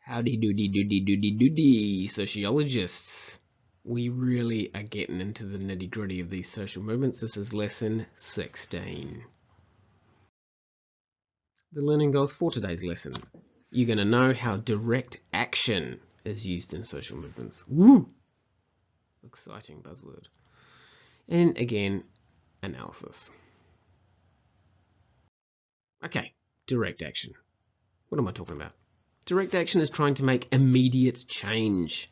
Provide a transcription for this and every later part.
Howdy doody doody doody doody, sociologists. We really are getting into the nitty gritty of these social movements. This is lesson 16. The learning goals for today's lesson. You're going to know how direct action is used in social movements. Woo! Exciting buzzword. And again, analysis. Okay, direct action. What am I talking about? Direct action is trying to make immediate change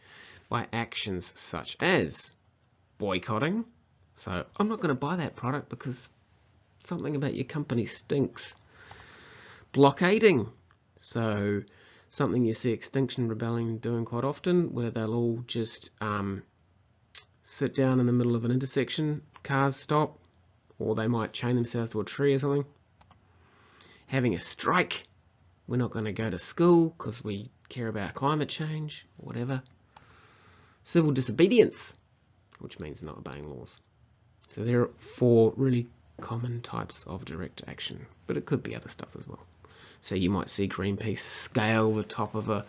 by actions such as boycotting. So I'm not going to buy that product because something about your company stinks. Blockading. So something you see Extinction Rebellion doing quite often, where they'll all just sit down in the middle of an intersection, cars stop, or they might chain themselves to a tree or something. Having a strike. We're not going to go to school because we care about climate change, or whatever. Civil disobedience, which means not obeying laws. So there are 4 really common types of direct action, but it could be other stuff as well. So you might see Greenpeace scale the top of a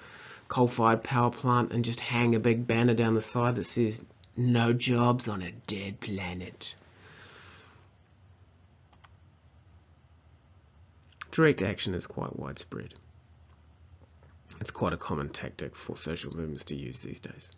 coal-fired power plant and just hang a big banner down the side that says, "No jobs on a dead planet." Direct action is quite widespread. It's quite a common tactic for social movements to use these days.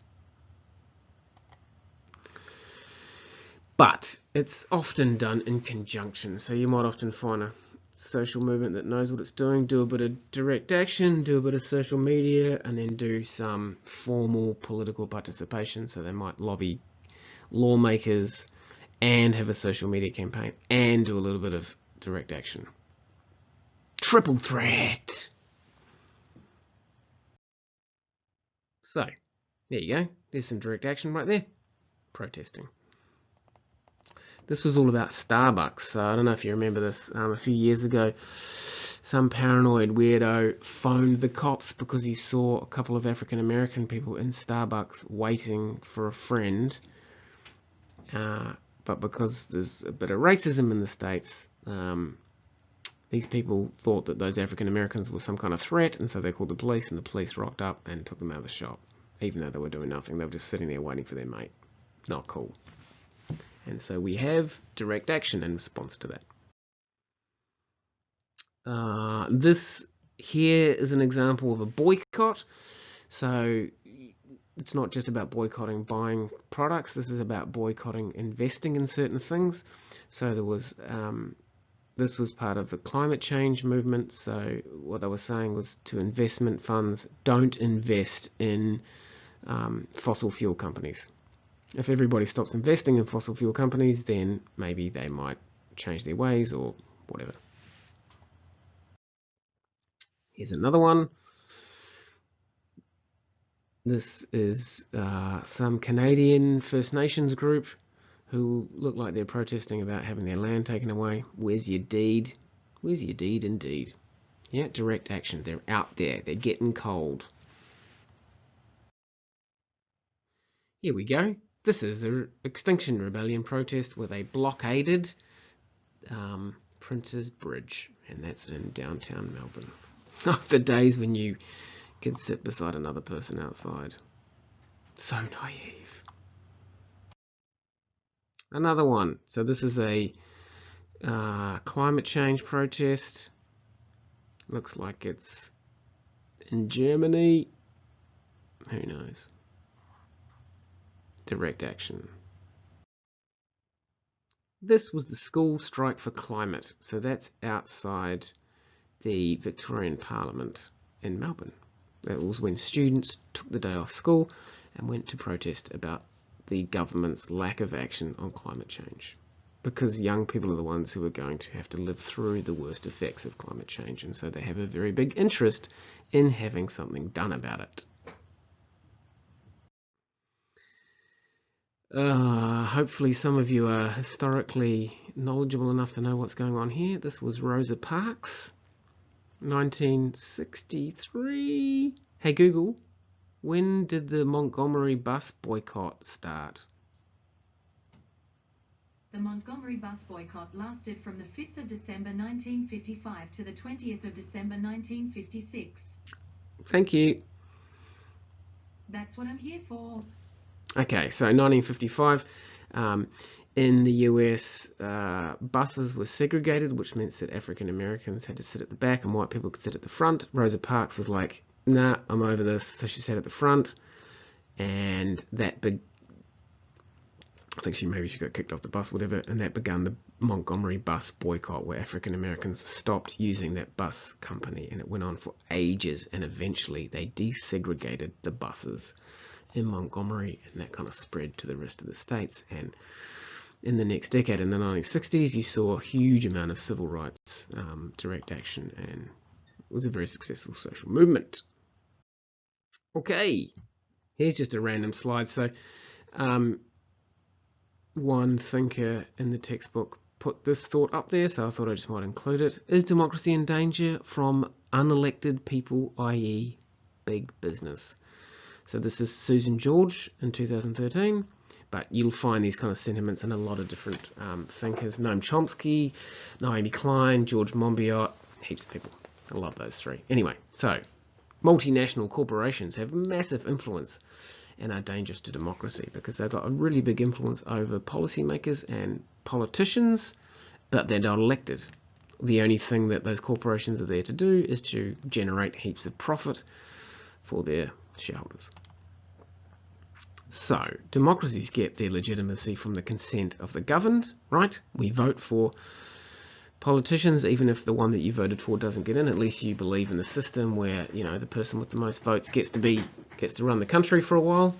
But it's often done in conjunction. So you might often find a social movement that knows what it's doing, do a bit of direct action, do a bit of social media, and then do some formal political participation. So they might lobby lawmakers and have a social media campaign and do a little bit of direct action. Triple threat. So, there you go. There's some direct action right there. Protesting. This was all about Starbucks. So I don't know if you remember this. A few years ago, some paranoid weirdo phoned the cops because he saw a couple of African American people in Starbucks waiting for a friend. But because there's a bit of racism in the States, these people thought that those African Americans were some kind of threat, and so they called the police, and the police rocked up and took them out of the shop, even though they were doing nothing. They were just sitting there waiting for their mate. Not cool. And so we have direct action in response to that. This here is an example of a boycott. So it's not just about boycotting buying products. This is about boycotting investing in certain things. So there was this was part of the climate change movement. So what they were saying was to investment funds, don't invest in fossil fuel companies. If everybody stops investing in fossil fuel companies, then maybe they might change their ways or whatever. Here's another one. This is some Canadian First Nations group who look like they're protesting about having their land taken away. Where's your deed? Where's your deed indeed? Yeah, direct action. They're out there. They're getting cold. Here we go. This is an Extinction Rebellion protest where they blockaded Prince's Bridge, and that's in downtown Melbourne. The days when you could sit beside another person outside. So naive. Another one. So this is a climate change protest. Looks like it's in Germany. Who knows? Direct action. This was the school strike for climate. So that's outside the Victorian Parliament in Melbourne. That was when students took the day off school and went to protest about the government's lack of action on climate change, because young people are the ones who are going to have to live through the worst effects of climate change, and so they have a very big interest in having something done about it. Hopefully some of you are historically knowledgeable enough to know what's going on here. This was Rosa Parks, 1963. Hey Google, when did the Montgomery bus boycott start? The Montgomery bus boycott lasted from the 5th of December 1955 to the 20th of December 1956. Thank you. That's what I'm here for. Okay, so 1955, in the US, buses were segregated, which means that African Americans had to sit at the back and white people could sit at the front. Rosa Parks was like, nah, I'm over this, so she sat at the front, and that I think she got kicked off the bus, whatever, and that began the Montgomery bus boycott, where African Americans stopped using that bus company, and it went on for ages, and eventually they desegregated the buses in Montgomery, and that kind of spread to the rest of the states. And in the next decade, in the 1960s, you saw a huge amount of civil rights direct action, and it was a very successful social movement. Okay, here's just a random slide. So one thinker in the textbook put this thought up there, so I thought I just might include it. Is democracy in danger from unelected people, i.e. big business? So this is Susan George in 2013, but you'll find these kind of sentiments in a lot of different thinkers. Noam Chomsky, Naomi Klein, George Monbiot, heaps of people. I love those three. Anyway, so multinational corporations have massive influence and are dangerous to democracy because they've got a really big influence over policymakers and politicians, but they're not elected. The only thing that those corporations are there to do is to generate heaps of profit for their shareholders. So, democracies get their legitimacy from the consent of the governed, right? We vote for politicians, even if the one that you voted for doesn't get in. At least you believe in the system where, you know, the person with the most votes gets to run the country for a while.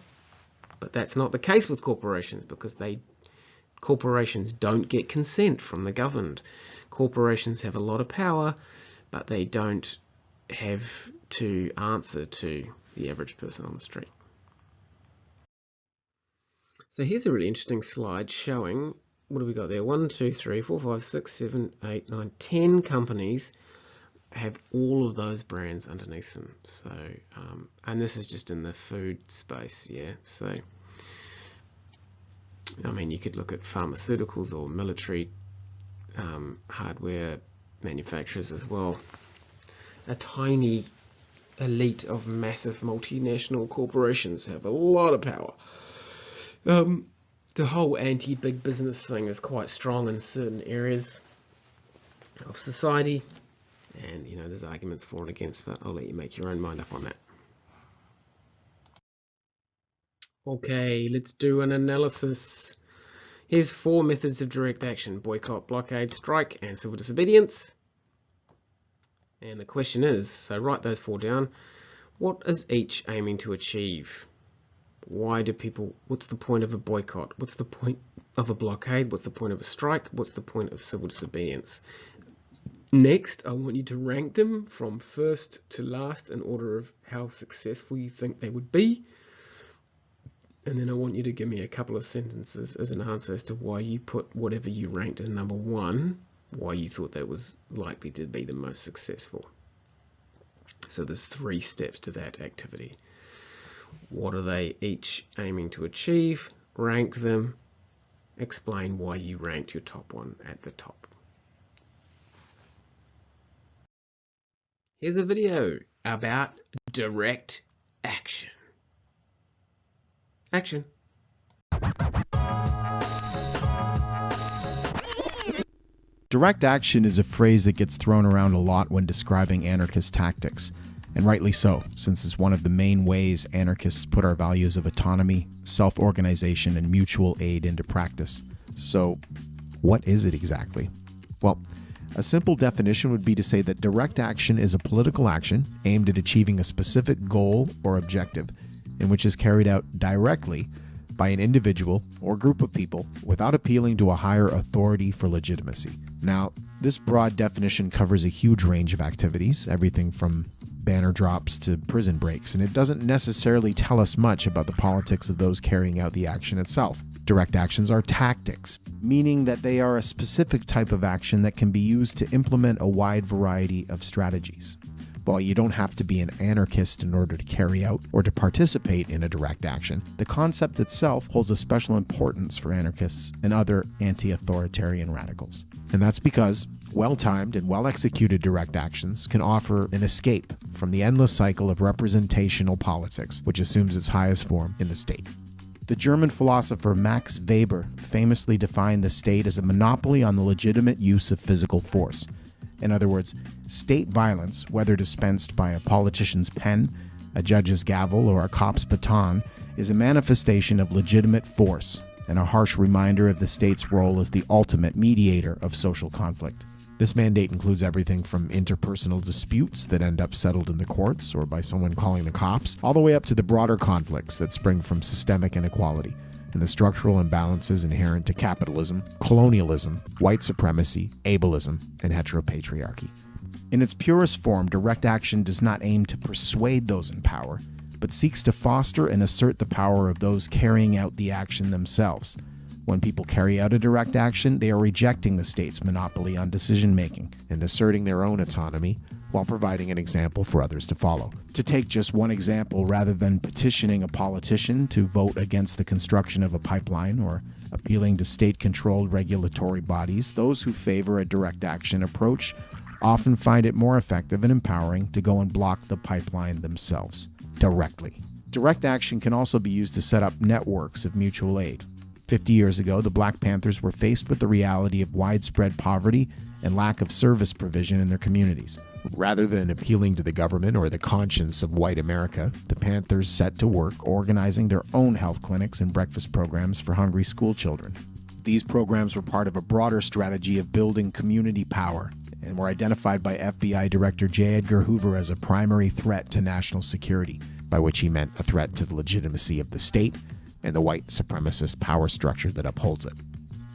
But that's not the case with corporations, because corporations don't get consent from the governed. Corporations have a lot of power, but they don't have to answer to the average person on the street. So here's a really interesting slide showing, what have we got there? 1, 2, 3, 4, 5, 6, 7, 8, 9, 10 companies have all of those brands underneath them. So, and this is just in the food space, yeah. So, I mean, you could look at pharmaceuticals or military hardware manufacturers as well. A tiny elite of massive multinational corporations have a lot of power. The whole anti-big business thing is quite strong in certain areas of society, and you know, there's arguments for and against, but I'll let you make your own mind up on that. Okay, let's do an analysis. Here's 4 methods of direct action: boycott, blockade, strike, and civil disobedience. And the question is, so write those 4 down. What is each aiming to achieve? Why do people, what's the point of a boycott? What's the point of a blockade? What's the point of a strike? What's the point of civil disobedience? Next, I want you to rank them from first to last in order of how successful you think they would be. And then I want you to give me a couple of sentences as an answer as to why you put whatever you ranked as number 1, why you thought that was likely to be the most successful. So there's 3 steps to that activity. What are they each aiming to achieve? Rank them. Explain why you ranked your top one at the top. Here's a video about direct action. Action. Direct action is a phrase that gets thrown around a lot when describing anarchist tactics. And rightly so, since it's one of the main ways anarchists put our values of autonomy, self-organization, and mutual aid into practice. So, what is it exactly? Well, a simple definition would be to say that direct action is a political action aimed at achieving a specific goal or objective, and which is carried out directly by an individual or group of people without appealing to a higher authority for legitimacy. Now, this broad definition covers a huge range of activities, everything from banner drops to prison breaks, and it doesn't necessarily tell us much about the politics of those carrying out the action itself. Direct actions are tactics, meaning that they are a specific type of action that can be used to implement a wide variety of strategies. While you don't have to be an anarchist in order to carry out or to participate in a direct action, the concept itself holds a special importance for anarchists and other anti-authoritarian radicals. And that's because well-timed and well-executed direct actions can offer an escape from the endless cycle of representational politics, which assumes its highest form in the state. The German philosopher Max Weber famously defined the state as a monopoly on the legitimate use of physical force. In other words, state violence, whether dispensed by a politician's pen, a judge's gavel, or a cop's baton, is a manifestation of legitimate force and a harsh reminder of the state's role as the ultimate mediator of social conflict. This mandate includes everything from interpersonal disputes that end up settled in the courts or by someone calling the cops, all the way up to the broader conflicts that spring from systemic inequality and the structural imbalances inherent to capitalism, colonialism, white supremacy, ableism, and heteropatriarchy. In its purest form, direct action does not aim to persuade those in power, but seeks to foster and assert the power of those carrying out the action themselves. When people carry out a direct action, they are rejecting the state's monopoly on decision-making and asserting their own autonomy while providing an example for others to follow. To take just one example, rather than petitioning a politician to vote against the construction of a pipeline or appealing to state-controlled regulatory bodies, those who favor a direct action approach often find it more effective and empowering to go and block the pipeline themselves directly. Direct action can also be used to set up networks of mutual aid. 50 years ago, the Black Panthers were faced with the reality of widespread poverty and lack of service provision in their communities. Rather than appealing to the government or the conscience of white America, the Panthers set to work organizing their own health clinics and breakfast programs for hungry school children. These programs were part of a broader strategy of building community power and were identified by FBI Director J. Edgar Hoover as a primary threat to national security, by which he meant a threat to the legitimacy of the state and the white supremacist power structure that upholds it.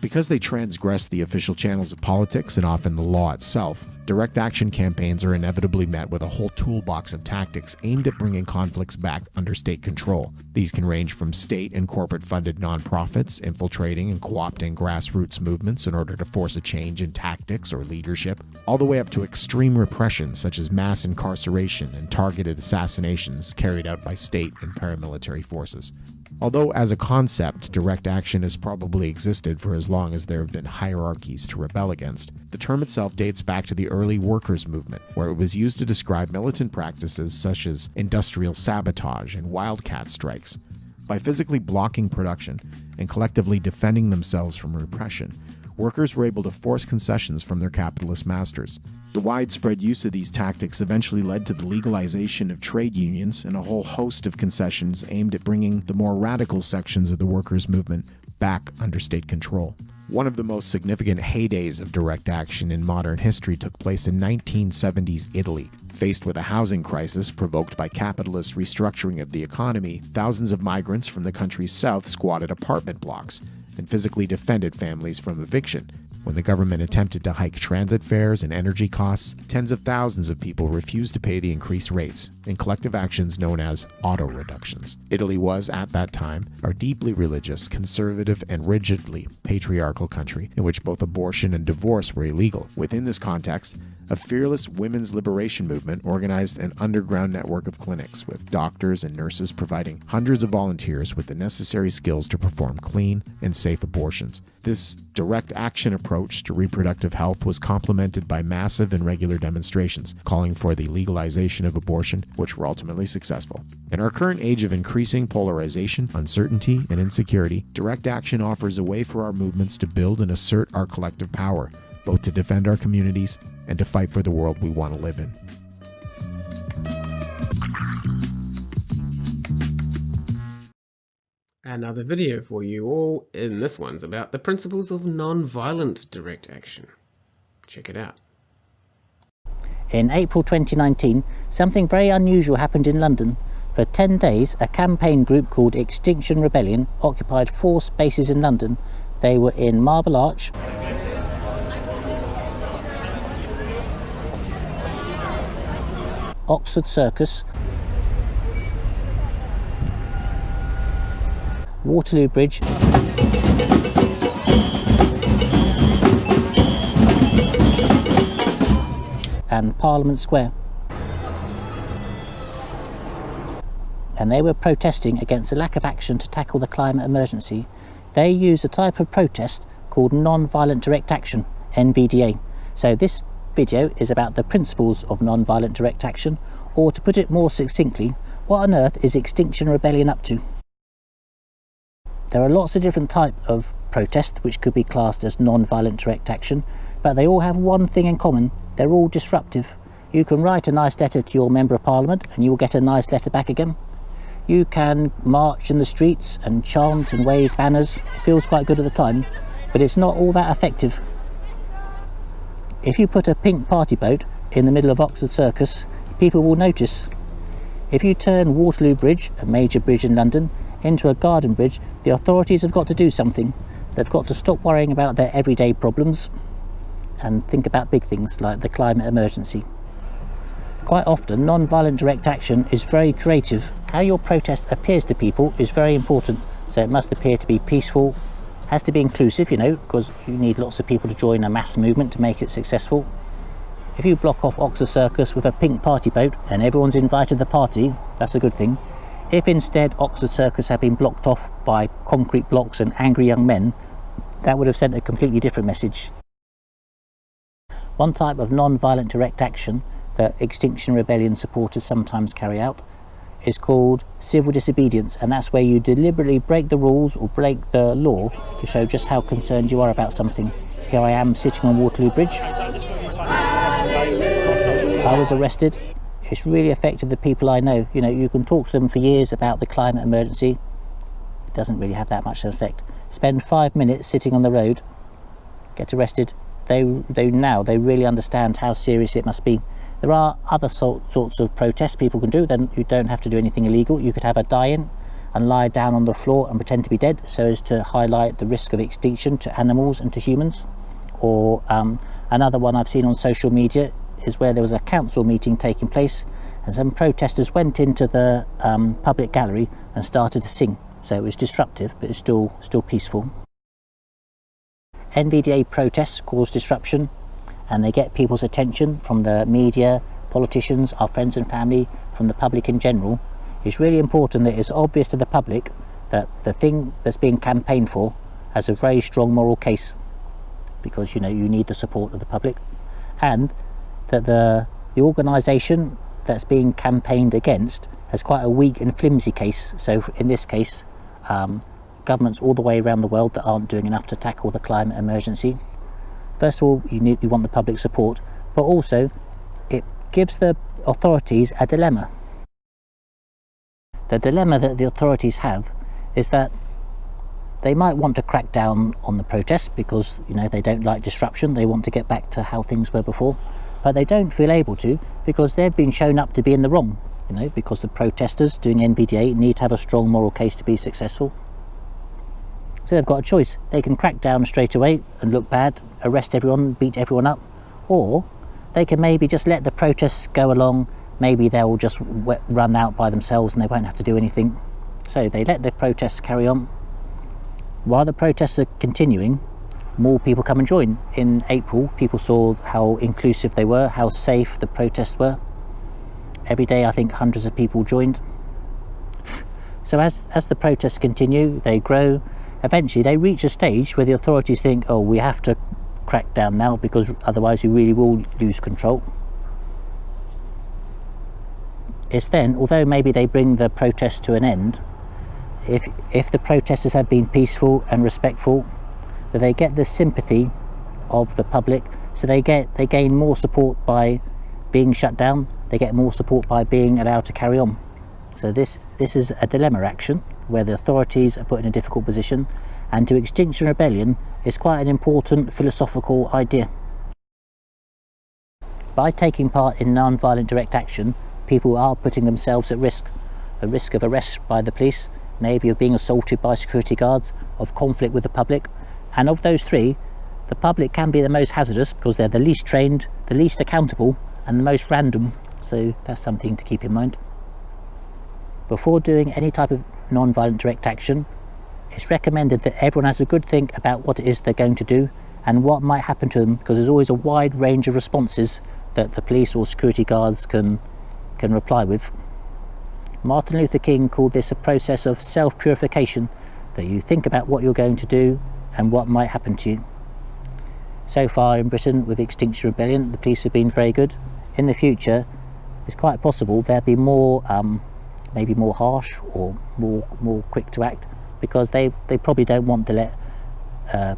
Because they transgress the official channels of politics and often the law itself, direct action campaigns are inevitably met with a whole toolbox of tactics aimed at bringing conflicts back under state control. These can range from state and corporate-funded nonprofits infiltrating and co-opting grassroots movements in order to force a change in tactics or leadership, all the way up to extreme repression such as mass incarceration and targeted assassinations carried out by state and paramilitary forces. Although as a concept, direct action has probably existed for as long as there have been hierarchies to rebel against, the term itself dates back to the early workers' movement, where it was used to describe militant practices such as industrial sabotage and wildcat strikes. By physically blocking production and collectively defending themselves from repression, workers were able to force concessions from their capitalist masters. The widespread use of these tactics eventually led to the legalization of trade unions and a whole host of concessions aimed at bringing the more radical sections of the workers' movement back under state control. One of the most significant heydays of direct action in modern history took place in 1970s Italy. Faced with a housing crisis provoked by capitalist restructuring of the economy, thousands of migrants from the country's south squatted apartment blocks and physically defended families from eviction. When the government attempted to hike transit fares and energy costs, tens of thousands of people refused to pay the increased rates in collective actions known as auto reductions. Italy was, at that time, a deeply religious, conservative, and rigidly patriarchal country in which both abortion and divorce were illegal. Within this context, a fearless women's liberation movement organized an underground network of clinics with doctors and nurses providing hundreds of volunteers with the necessary skills to perform clean and safe abortions. This direct action approach to reproductive health was complemented by massive and regular demonstrations calling for the legalization of abortion, which were ultimately successful. In our current age of increasing polarization, uncertainty, and insecurity, direct action offers a way for our movements to build and assert our collective power, both to defend our communities and to fight for the world we want to live in. Another video for you all, and this one's about the principles of non-violent direct action. Check it out. In April 2019, something very unusual happened in London. For 10 days, a campaign group called Extinction Rebellion occupied 4 spaces in London. They were in Marble Arch, Oxford Circus, Waterloo Bridge, and Parliament Square. and they were protesting against the lack of action to tackle the climate emergency, they used a type of protest called non-violent direct action, NVDA. So this video is about the principles of non-violent direct action, or to put it more succinctly, what on earth is Extinction Rebellion up to? There are lots of different types of protest which could be classed as non-violent direct action, but they all have one thing in common: they're all disruptive. You can write a nice letter to your Member of Parliament and you will get a nice letter back again. You can march in the streets and chant and wave banners. It feels quite good at the time, but it's not all that effective. If you put a pink party boat in the middle of Oxford Circus, people will notice. If you turn Waterloo Bridge, a major bridge in London, into a garden bridge, the authorities have got to do something. They've got to stop worrying about their everyday problems and think about big things like the climate emergency. Quite often, non-violent direct action is very creative. How your protest appears to people is very important. So it must appear to be peaceful, has to be inclusive, because you need lots of people to join a mass movement to make it successful. If you block off Oxford Circus with a pink party boat and everyone's invited to the party, that's a good thing. If instead Oxford Circus had been blocked off by concrete blocks and angry young men, that would have sent a completely different message. One type of non-violent direct action that Extinction Rebellion supporters sometimes carry out is called civil disobedience, and that's where you deliberately break the rules or break the law to show just how concerned you are about something. Here I am sitting on Waterloo Bridge. I was arrested. It's really affected the people I know. You can talk to them for years about the climate emergency. It doesn't really have that much effect. Spend 5 minutes sitting on the road, get arrested. They really understand how serious it must be. There are other sorts of protests people can do. Then you don't have to do anything illegal. You could have a die-in and lie down on the floor and pretend to be dead so as to highlight the risk of extinction to animals and to humans. Or another one I've seen on social media is where there was a council meeting taking place and some protesters went into the public gallery and started to sing. So it was disruptive, but it's still peaceful. NVDA protests cause disruption and they get people's attention from the media, politicians, our friends and family, from the public in general. It's really important that it's obvious to the public that the thing that's being campaigned for has a very strong moral case, because you need the support of the public, and that the organisation that's being campaigned against has quite a weak and flimsy case. So in this case, governments all the way around the world that aren't doing enough to tackle the climate emergency. First of all, you want the public support, but also it gives the authorities a dilemma. The dilemma that the authorities have is that they might want to crack down on the protests because they don't like disruption. They want to get back to how things were before, but they don't feel able to because they've been shown up to be in the wrong. Because the protesters doing NVDA need to have a strong moral case to be successful. So they've got a choice. They can crack down straight away and look bad, arrest everyone, beat everyone up, or they can maybe just let the protests go along. Maybe they'll just run out by themselves and they won't have to do anything. So they let the protests carry on. While the protests are continuing, more people come and join. In April, people saw how inclusive they were, how safe the protests were. Every day, I think hundreds of people joined. So as the protests continue, they grow. Eventually, they reach a stage where the authorities think, oh, we have to crack down now because otherwise we really will lose control. It's then, although maybe they bring the protests to an end, if the protesters have been peaceful and respectful, that they get the sympathy of the public, so they gain more support by being shut down, they get more support by being allowed to carry on. So this is a dilemma action where the authorities are put in a difficult position, and to Extinction Rebellion is quite an important philosophical idea. By taking part in non-violent direct action, people are putting themselves at risk. A risk of arrest by the police, maybe of being assaulted by security guards, of conflict with the public, and of those three, the public can be the most hazardous because they're the least trained, the least accountable, and the most random. So that's something to keep in mind. Before doing any type of non-violent direct action, it's recommended that everyone has a good think about what it is they're going to do and what might happen to them, because there's always a wide range of responses that the police or security guards can reply with. Martin Luther King called this a process of self-purification, that you think about what you're going to do and what might happen to you. So far in Britain with Extinction Rebellion, the police have been very good. In the future, it's quite possible they'll be more, maybe more harsh or more quick to act, because they probably don't want to let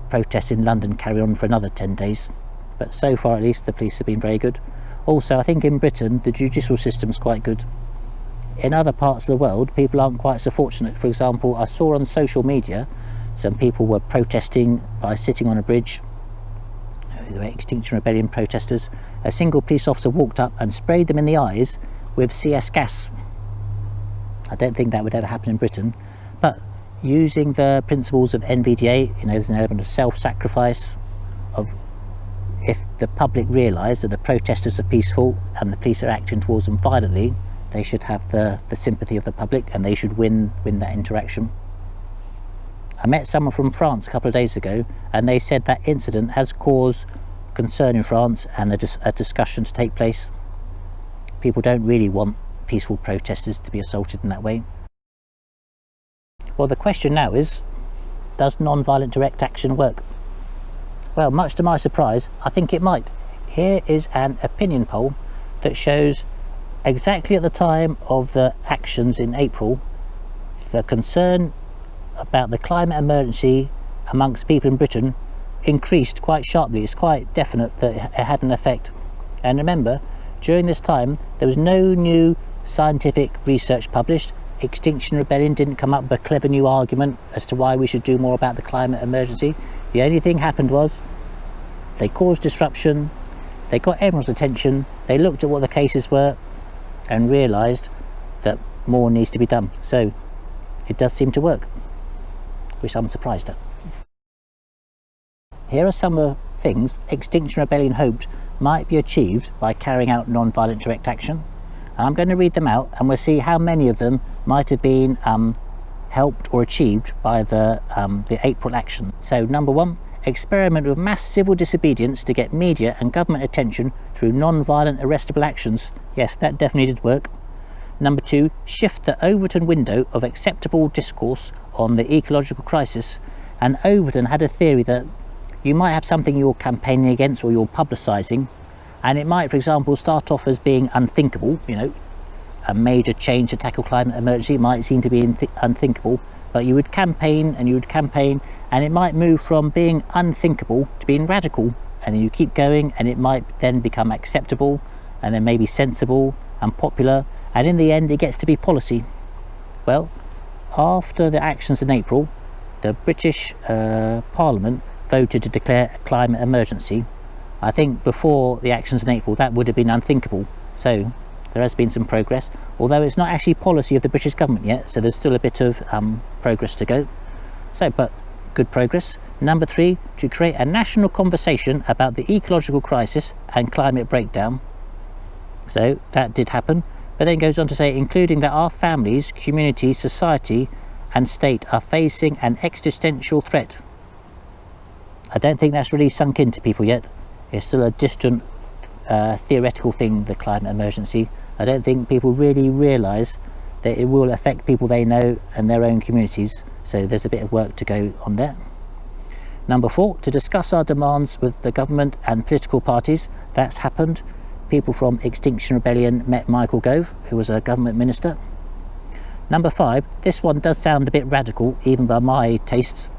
protests in London carry on for another 10 days. But so far at least the police have been very good. Also, I think in Britain the judicial system's quite good. In other parts of the world people aren't quite so fortunate. For example, I saw on social media some people were protesting by sitting on a bridge. They were Extinction Rebellion protesters. A single police officer walked up and sprayed them in the eyes with CS gas. I don't think that would ever happen in Britain, but using the principles of NVDA, there's an element of self-sacrifice, of if the public realise that the protesters are peaceful and the police are acting towards them violently, they should have the sympathy of the public and they should win that interaction. I met someone from France a couple of days ago and they said that incident has caused concern in France and a discussion to take place. People don't really want peaceful protesters to be assaulted in that way. Well, the question now is, does non-violent direct action work? Well, much to my surprise, I think it might. Here is an opinion poll that shows exactly at the time of the actions in April, the concern about the climate emergency amongst people in Britain increased quite sharply. It's quite definite that it had an effect. And remember, during this time there was no new scientific research published. Extinction Rebellion didn't come up with a clever new argument as to why we should do more about the climate emergency. The only thing happened was they caused disruption, they got everyone's attention, they looked at what the cases were and realised that more needs to be done. So it does seem to work, which I'm surprised at. Here are some of the things Extinction Rebellion hoped might be achieved by carrying out non-violent direct action. And I'm going to read them out and we'll see how many of them might have been helped or achieved by the April action. So number one, experiment with mass civil disobedience to get media and government attention through non-violent arrestable actions. Yes, that definitely did work. Number two, shift the Overton window of acceptable discourse on the ecological crisis. And Overton had a theory that you might have something you're campaigning against or you're publicising, and it might, for example, start off as being unthinkable. A major change to tackle climate emergency might seem to be unthinkable, but you would campaign and you would campaign, and it might move from being unthinkable to being radical, and then you keep going and it might then become acceptable and then maybe sensible and popular, and in the end it gets to be policy. Well, after the actions in April, the British Parliament voted to declare a climate emergency. I think before the actions in April that would have been unthinkable. So there has been some progress, although it's not actually policy of the British government yet, so there's still a bit of progress to go. So, but good progress. Number three, to create a national conversation about the ecological crisis and climate breakdown. So that did happen, but then goes on to say, including that our families, community, society and state are facing an existential threat. I don't think that's really sunk into people yet. It's still a distant theoretical thing, the climate emergency. I don't think people really realise that it will affect people they know and their own communities, so there's a bit of work to go on there. Number four, to discuss our demands with the government and political parties. That's happened. People from Extinction Rebellion met Michael Gove, who was a government minister. Number five, this one does sound a bit radical even by my tastes.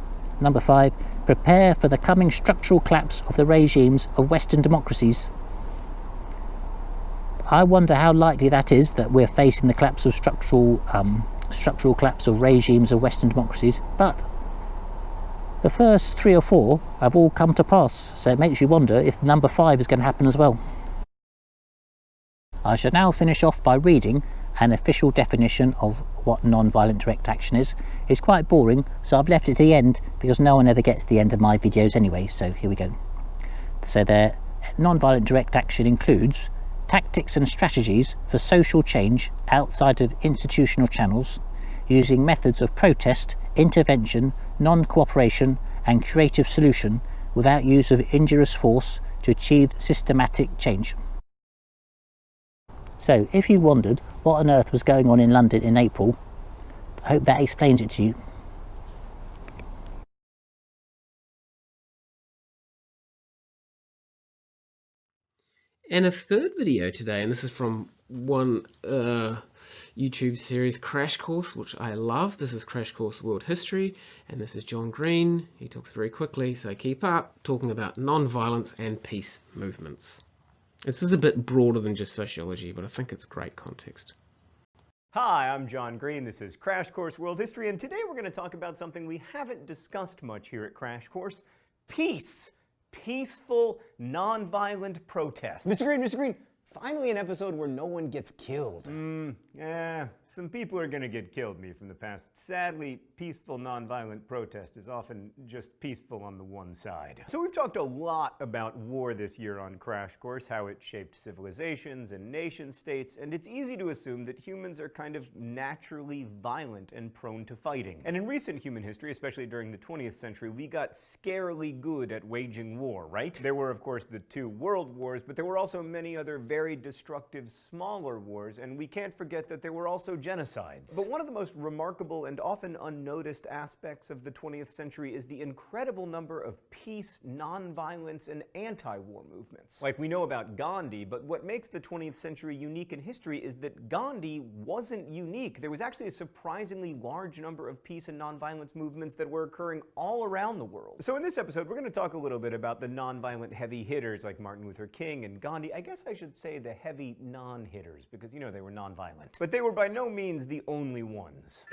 Number five, prepare for the coming structural collapse of the regimes of Western democracies. I wonder how likely that is, that we're facing the collapse of structural collapse of regimes of Western democracies, but the first three or four have all come to pass, so it makes you wonder if number five is going to happen as well. I shall now finish off by reading an official definition of what non-violent direct action is. It's quite boring, so I've left it to the end because no one ever gets to the end of my videos anyway, so here we go. So there, non-violent direct action includes tactics and strategies for social change outside of institutional channels, using methods of protest, intervention, non-cooperation and creative solution without use of injurious force to achieve systematic change. So if you wondered what on earth was going on in London in April, I hope that explains it to you. And a third video today, and this is from one YouTube series, Crash Course, which I love. This is Crash Course World History, and this is John Green. He talks very quickly, so keep up, talking about non-violence and peace movements. This is a bit broader than just sociology, but I think it's great context. Hi, I'm John Green. This is Crash Course World History, and today we're going to talk about something we haven't discussed much here at Crash Course: peace. Peaceful, non-violent protest. Mr. Green, finally an episode where no one gets killed. Yeah, some people are gonna get killed, me from the past. Sadly, peaceful, non-violent protest is often just peaceful on the one side. So we've talked a lot about war this year on Crash Course, how it shaped civilizations and nation states, and it's easy to assume that humans are kind of naturally violent and prone to fighting. And in recent human history, especially during the 20th century, we got scarily good at waging war, right? There were, of course, the 2 world wars, but there were also many other very destructive, smaller wars, and we can't forget that there were also genocides. But one of the most remarkable and often unnoticed aspects of the 20th century is the incredible number of peace, non-violence, and anti-war movements. Like, we know about Gandhi, but what makes the 20th century unique in history is that Gandhi wasn't unique. There was actually a surprisingly large number of peace and non-violence movements that were occurring all around the world. So in this episode, we're going to talk a little bit about the non-violent heavy hitters like Martin Luther King and Gandhi. I guess I should say the heavy non-hitters, because, you know, they were non-violent. But they were by no means the only ones.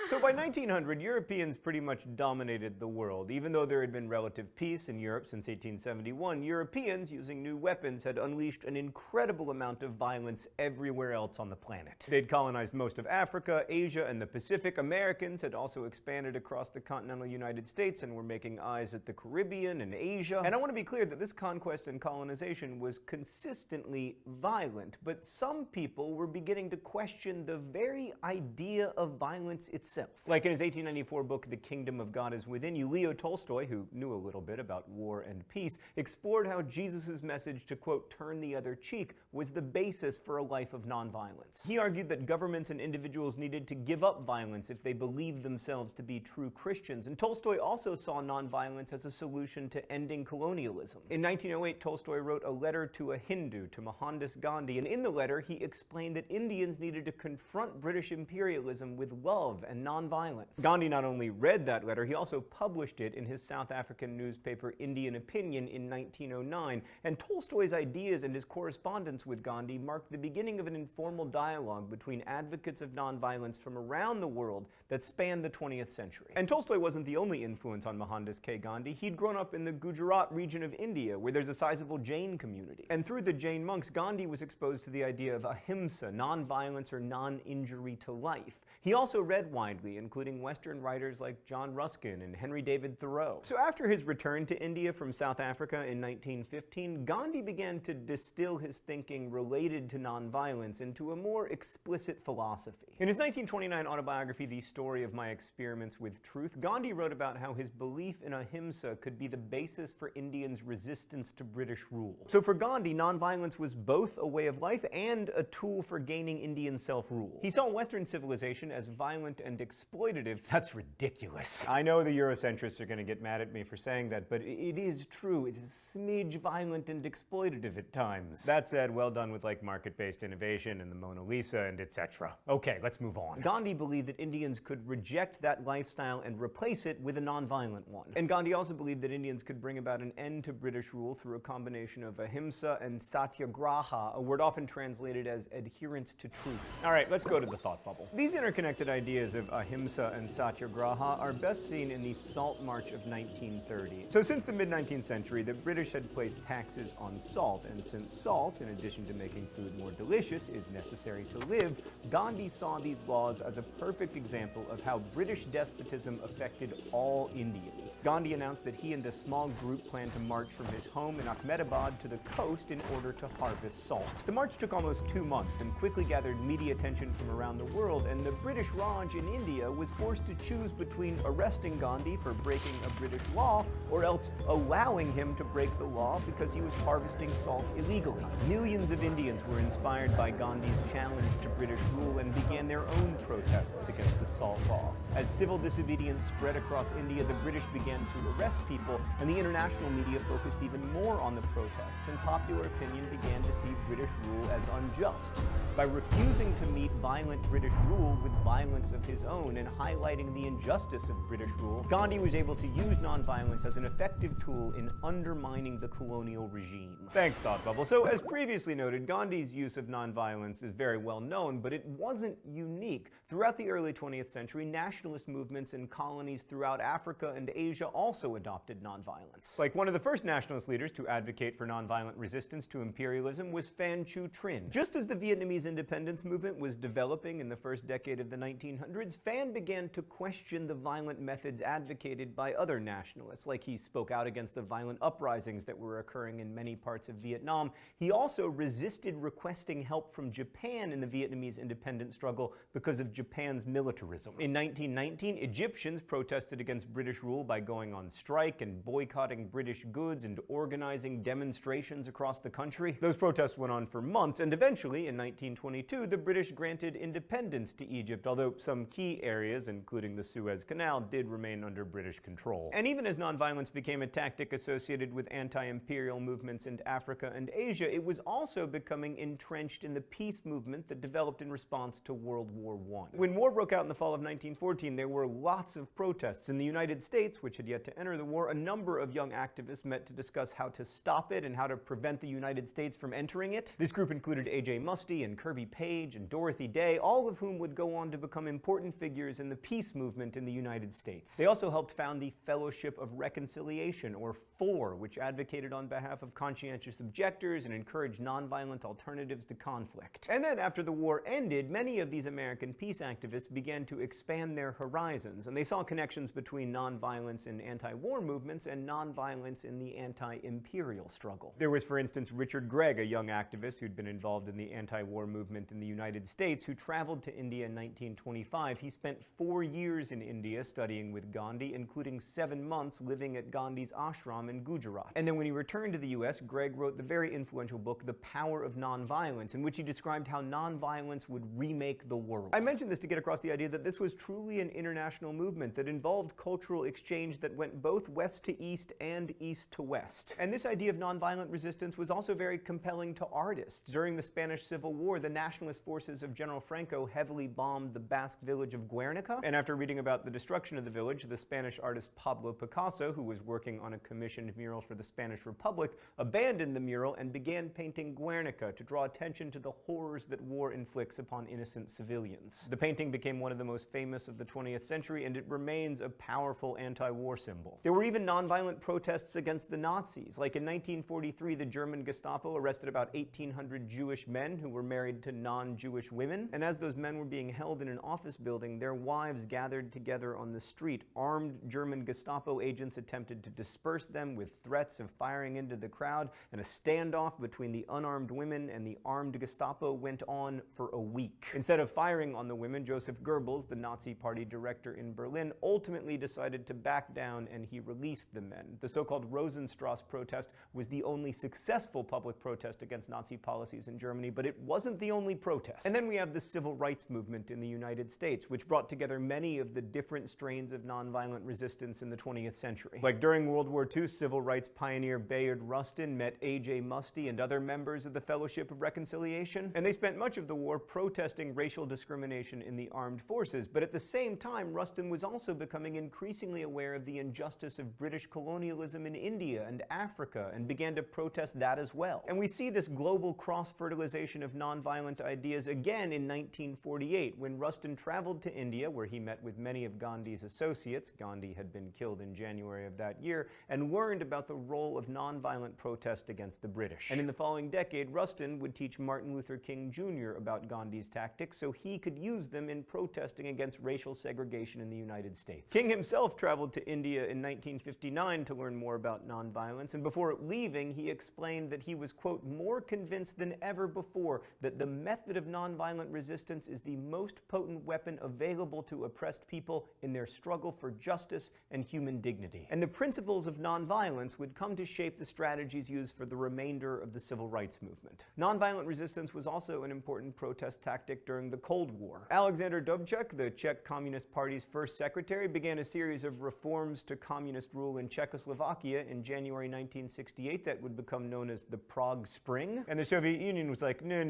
So by 1900, Europeans pretty much dominated the world. Even though there had been relative peace in Europe since 1871, Europeans, using new weapons, had unleashed an incredible amount of violence everywhere else on the planet. They'd colonized most of Africa, Asia, and the Pacific. Americans had also expanded across the continental United States and were making eyes at the Caribbean and Asia. And I want to be clear that this conquest and colonization was consistently violent, but some people were beginning to question the very idea of violence itself. Like in his 1894 book, The Kingdom of God is Within You, Leo Tolstoy, who knew a little bit about war and peace, explored how Jesus' message to, quote, turn the other cheek, was the basis for a life of nonviolence. He argued that governments and individuals needed to give up violence if they believed themselves to be true Christians, and Tolstoy also saw nonviolence as a solution to ending colonialism. In 1908, Tolstoy wrote a letter to a Hindu, to Mohandas Gandhi, and in the letter he explained that Indians needed to confront British imperialism with love and non-violence. Gandhi not only read that letter, he also published it in his South African newspaper Indian Opinion in 1909, and Tolstoy's ideas and his correspondence with Gandhi marked the beginning of an informal dialogue between advocates of non-violence from around the world that spanned the 20th century. And Tolstoy wasn't the only influence on Mohandas K. Gandhi. He'd grown up in the Gujarat region of India, where there's a sizable Jain community. And through the Jain monks, Gandhi was exposed to the idea of ahimsa, non-violence or non-injury to life. He also read widely, including Western writers like John Ruskin and Henry David Thoreau. So after his return to India from South Africa in 1915, Gandhi began to distill his thinking related to nonviolence into a more explicit philosophy. In his 1929 autobiography, The Story of My Experiments with Truth, Gandhi wrote about how his belief in ahimsa could be the basis for Indians' resistance to British rule. So for Gandhi, nonviolence was both a way of life and a tool for gaining Indian self-rule. He saw Western civilization as violent and exploitative. That's ridiculous. I know the Eurocentrists are going to get mad at me for saying that, but it is true. It's a smidge violent and exploitative at times. That said, well done with like market-based innovation and the Mona Lisa and etc. Okay, let's move on. Gandhi believed that Indians could reject that lifestyle and replace it with a non-violent one. And Gandhi also believed that Indians could bring about an end to British rule through a combination of ahimsa and satyagraha, a word often translated as adherence to truth. All right, let's go to the thought bubble. These interconnected ideas of ahimsa and satyagraha are best seen in the Salt March of 1930. So since the mid-19th century, the British had placed taxes on salt, and since salt, in addition to making food more delicious, is necessary to live, Gandhi saw these laws as a perfect example of how British despotism affected all Indians. Gandhi announced that he and a small group planned to march from his home in Ahmedabad to the coast in order to harvest salt. The march took almost 2 months and quickly gathered media attention from around the world, and the British British Raj in India was forced to choose between arresting Gandhi for breaking a British law or else allowing him to break the law because he was harvesting salt illegally. Millions of Indians were inspired by Gandhi's challenge to British rule and began their own protests against the salt law. As civil disobedience spread across India, the British began to arrest people, and the international media focused even more on the protests, and popular opinion began to see British rule as unjust. By refusing to meet violent British rule with violence of his own and highlighting the injustice of British rule, Gandhi was able to use nonviolence as an effective tool in undermining the colonial regime. Thanks, Thought Bubble. So, as previously noted, Gandhi's use of nonviolence is very well known, but it wasn't unique. Throughout the early 20th century, nationalist movements in colonies throughout Africa and Asia also adopted nonviolence. Like, one of the first nationalist leaders to advocate for nonviolent resistance to imperialism was Phan Chu Trinh. Just as the Vietnamese independence movement was developing in the first decade of the 1900s, Phan began to question the violent methods advocated by other nationalists. Like, he spoke out against the violent uprisings that were occurring in many parts of Vietnam. He also resisted requesting help from Japan in the Vietnamese independence struggle because of Japan's militarism. In 1919, Egyptians protested against British rule by going on strike and boycotting British goods and organizing demonstrations across the country. Those protests went on for months, and eventually, in 1922, the British granted independence to Egypt, although some key areas, including the Suez Canal, did remain under British control. And even as nonviolence became a tactic associated with anti-imperial movements in Africa and Asia, it was also becoming entrenched in the peace movement that developed in response to World War I. When war broke out in the fall of 1914, there were lots of protests. In the United States, which had yet to enter the war, a number of young activists met to discuss how to stop it and how to prevent the United States from entering it. This group included A.J. Muste and Kirby Page and Dorothy Day, all of whom would go on to become important figures in the peace movement in the United States. They also helped found the Fellowship of Reconciliation, or FOR, which advocated on behalf of conscientious objectors and encouraged nonviolent alternatives to conflict. And then, after the war ended, many of these American peace activists began to expand their horizons, and they saw connections between nonviolence in anti-war movements and nonviolence in the anti-imperial struggle. There was, for instance, Richard Gregg, a young activist who'd been involved in the anti-war movement in the United States, who traveled to India in 1925. He spent 4 years in India studying with Gandhi, including 7 months living at Gandhi's ashram in Gujarat. And then when he returned to the US, Gregg wrote the very influential book, The Power of Nonviolence, in which he described how nonviolence would remake the world. I mentioned this to get across the idea that this was truly an international movement that involved cultural exchange that went both west to east and east to west. And this idea of nonviolent resistance was also very compelling to artists. During the Spanish Civil War, the nationalist forces of General Franco heavily bombed the Basque village of Guernica, and after reading about the destruction of the village, the Spanish artist Pablo Picasso, who was working on a commissioned mural for the Spanish Republic, abandoned the mural and began painting Guernica to draw attention to the horrors that war inflicts upon innocent civilians. The painting became one of the most famous of the 20th century, and it remains a powerful anti-war symbol. There were even nonviolent protests against the Nazis. Like in 1943, the German Gestapo arrested about 1,800 Jewish men who were married to non-Jewish women, and as those men were being held in an office building, their wives gathered together on the street. Armed German Gestapo agents attempted to disperse them with threats of firing into the crowd, and a standoff between the unarmed women and the armed Gestapo went on for a week. Instead of firing on the women, Joseph Goebbels, the Nazi Party director in Berlin, ultimately decided to back down, and he released the men. The so-called Rosenstrasse protest was the only successful public protest against Nazi policies in Germany, but it wasn't the only protest. And then we have the civil rights movement in the United States, which brought together many of the different strains of nonviolent resistance in the 20th century. Like during World War II, civil rights pioneer Bayard Rustin met A.J. Muste and other members of the Fellowship of Reconciliation, and they spent much of the war protesting racial discrimination in the armed forces. But at the same time, Rustin was also becoming increasingly aware of the injustice of British colonialism in India and Africa, and began to protest that as well. And we see this global cross-fertilization of nonviolent ideas again in 1948, when Rustin traveled to India, where he met with many of Gandhi's associates. Gandhi had been killed in January of that year, and learned about the role of nonviolent protest against the British. And in the following decade, Rustin would teach Martin Luther King Jr. about Gandhi's tactics so he could use them in protesting against racial segregation in the United States. King himself traveled to India in 1959 to learn more about nonviolence, and before leaving, he explained that he was, quote, more convinced than ever before that the method of nonviolent resistance is the most most potent weapon available to oppressed people in their struggle for justice and human dignity. And the principles of nonviolence would come to shape the strategies used for the remainder of the civil rights movement. Nonviolent resistance was also an important protest tactic during the Cold War. Alexander Dubček, the Czech Communist Party's first secretary, began a series of reforms to communist rule in Czechoslovakia in January 1968 that would become known as the Prague Spring. And the Soviet Union was like, no,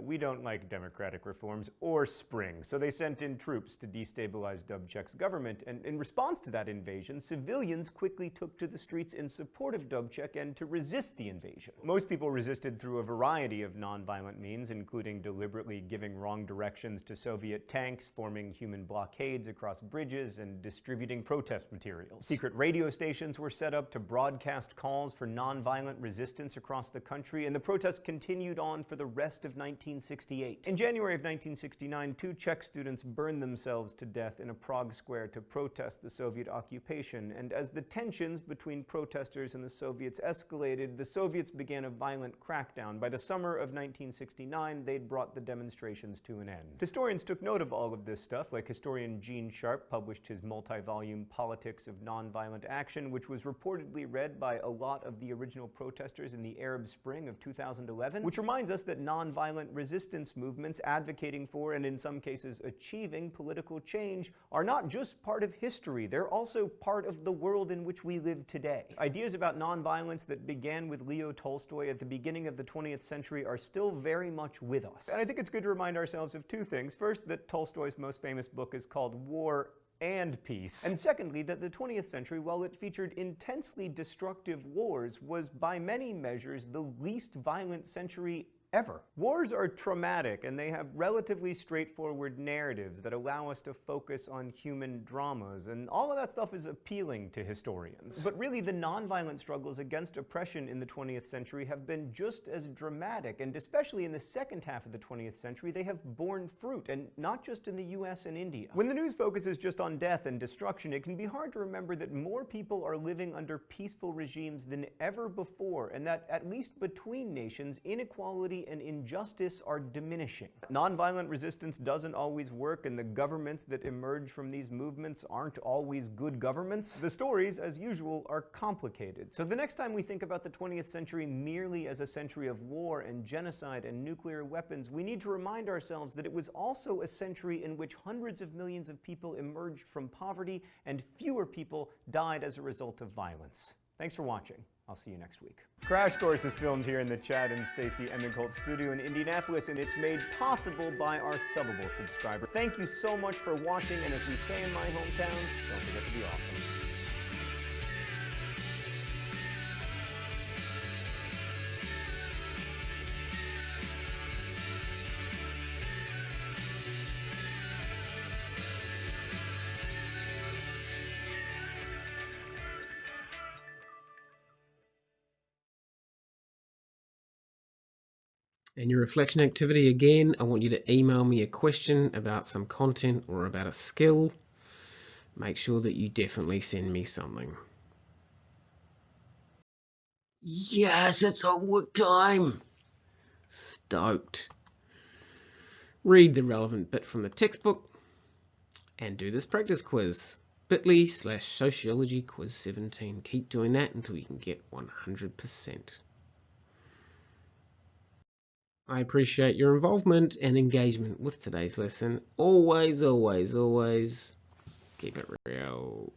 we don't like democratic reforms or spring. So they sent in troops to destabilize Dubček's government. And in response to that invasion, civilians quickly took to the streets in support of Dubček and to resist the invasion. Most people resisted through a variety of nonviolent means, including deliberately giving wrong directions to Soviet tanks, forming human blockades across bridges, and distributing protest materials. Secret radio stations were set up to broadcast calls for nonviolent resistance across the country, and the protests continued on for the rest of 1968. In January of 1969, 2 Czech students burned themselves to death in a Prague square to protest the Soviet occupation, and as the tensions between protesters and the Soviets escalated, the Soviets began a violent crackdown. By the summer of 1969, they'd brought the demonstrations to an end. Historians took note of all of this stuff, like historian Gene Sharp published his multi-volume Politics of Nonviolent Action, which was reportedly read by a lot of the original protesters in the Arab Spring of 2011, which reminds us that nonviolent resistance movements advocating for, and in some cases achieving, political change are not just part of history, they're also part of the world in which we live today. Ideas about nonviolence that began with Leo Tolstoy at the beginning of the 20th century are still very much with us. And I think it's good to remind ourselves of 2 things. First, that Tolstoy's most famous book is called War and Peace. And secondly, that the 20th century, while it featured intensely destructive wars, was by many measures the least violent century ever. Wars are traumatic, and they have relatively straightforward narratives that allow us to focus on human dramas, and all of that stuff is appealing to historians. But really, the nonviolent struggles against oppression in the 20th century have been just as dramatic, and especially in the second half of the 20th century, they have borne fruit, and not just in the US and India. When the news focuses just on death and destruction, it can be hard to remember that more people are living under peaceful regimes than ever before, and that, at least between nations, inequality and injustice are diminishing. Nonviolent resistance doesn't always work, and the governments that emerge from these movements aren't always good governments. The stories, as usual, are complicated. So the next time we think about the 20th century merely as a century of war and genocide and nuclear weapons, we need to remind ourselves that it was also a century in which hundreds of millions of people emerged from poverty and fewer people died as a result of violence. Thanks for watching. I'll see you next week. Crash Course is filmed here in the Chad and Stacy Emigholt studio in Indianapolis, and it's made possible by our Subbable subscriber. Thank you so much for watching, and as we say in my hometown, don't forget to be awesome. And your reflection activity, again, I want you to email me a question about some content or about a skill. Make sure that you definitely send me something. Yes, it's homework time! Stoked. Read the relevant bit from the textbook and do this practice quiz. bit.ly/Sociology quiz 17. Keep doing that until you can get 100%. I appreciate your involvement and engagement with today's lesson. Always, always, always keep it real.